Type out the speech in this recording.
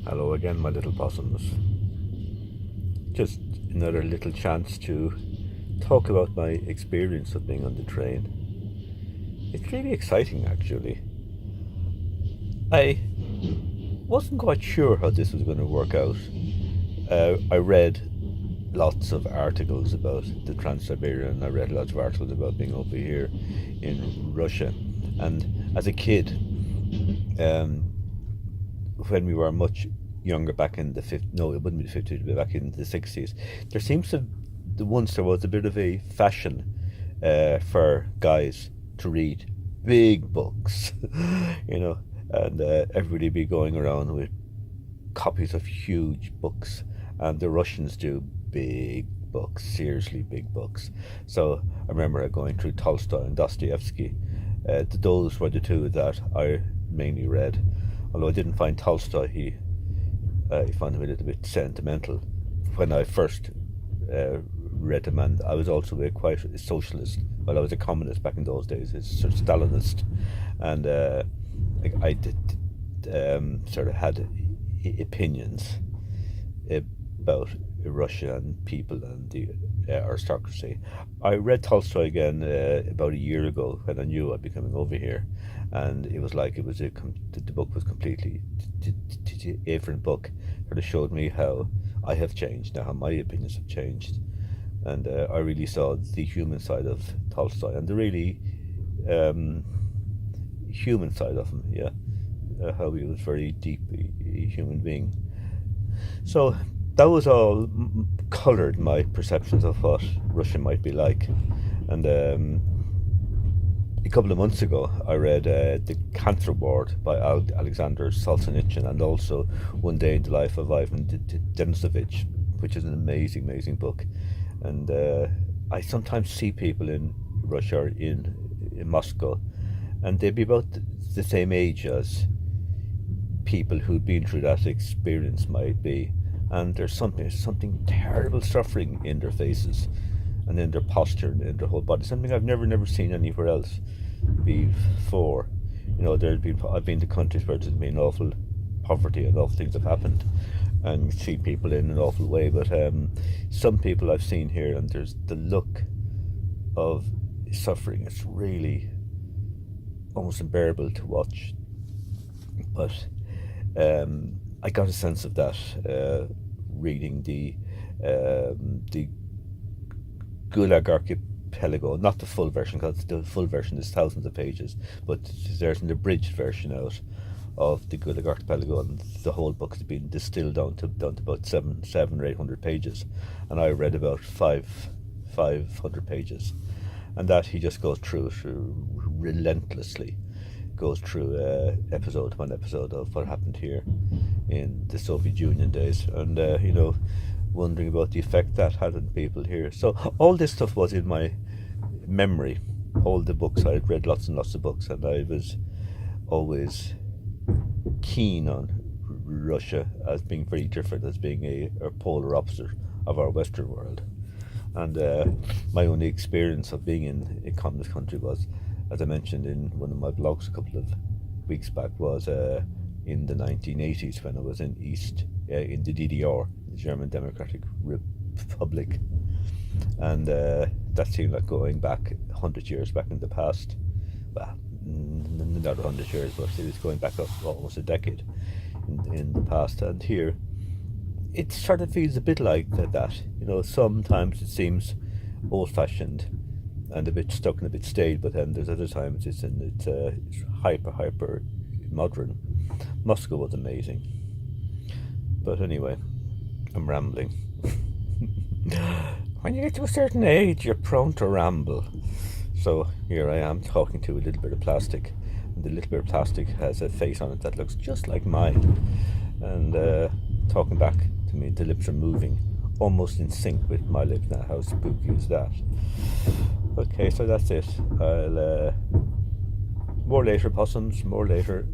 Hello again, my little possums. Just another little chance to talk about my experience of being on the train. It's really exciting, actually. I wasn't quite sure how this was going to work out. I read lots of articles about the Trans-Siberian. I read lots of articles about being over here in Russia. And as a kid, when we were much younger, back in the 50s, no, it wouldn't be the 50s, but back in the 60s, there seems to, once there was a bit of a fashion for guys to read big books, and everybody be going around with copies of huge books, and the Russians do big books, seriously big books. So I remember going through Tolstoy and Dostoevsky. Those were the two that I mainly read. Although I didn't find Tolstoy, I found him a little bit sentimental when I first read him, and I was also quite a socialist. Well, I was a communist back in those days, a sort of Stalinist, and I did sort of had opinions about Russia and people and the aristocracy. I read Tolstoy again about a year ago when I knew I'd be coming over here, and it was like the book was completely a different book. It showed me how I have changed, now how my opinions have changed, and I really saw the human side of Tolstoy and the really human side of him. How he was very deeply a human being. So that was all coloured my perceptions of what Russia might be like. And a couple of months ago, I read The Cancer Ward by Alexander Solzhenitsyn, and also One Day in the Life of Ivan Denisovich, which is an amazing, amazing book. And I sometimes see people in Russia or in Moscow, and they'd be about the same age as people who've been through that experience might be, and there's something terrible suffering in their faces and in their posture and in their whole body, something I've never seen anywhere else before. I've been to countries where there's been awful poverty and awful things have happened, and see people in an awful way, but some people I've seen here, and there's the look of suffering. It's really almost unbearable to watch. But I got a sense of that reading the Gulag Archipelago, not the full version, because the full version is thousands of pages, but there's an abridged version out of the Gulag Archipelago, and the whole book has been distilled down to about seven or 800 pages, and I read about 500 pages, and that he just goes through relentlessly. Goes through episode of what happened here in the Soviet Union days, and wondering about the effect that had on people here. So all this stuff was in my memory. All the books, I had read lots and lots of books, and I was always keen on Russia as being very different, as being a polar opposite of our Western world. And my only experience of being in a communist country was, as I mentioned in one of my blogs a couple of weeks back, was in the 1980s when I was in the DDR, the German Democratic Republic, and that seemed like going back 100 years back in the past. Well, not 100 years, but it was going back up almost a decade in the past. And here, it sort of feels a bit like that. Sometimes it seems old-fashioned and a bit stuck and a bit stale, but then there's other times it's hyper modern. Moscow was amazing, but anyway, I'm rambling. When you get to a certain age, you're prone to ramble. So here I am talking to a little bit of plastic, and the little bit of plastic has a face on it that looks just like mine, and talking back to me. The lips are moving almost in sync with my lips now. How spooky is that? Okay, so that's it. I'll more later, possums, more later.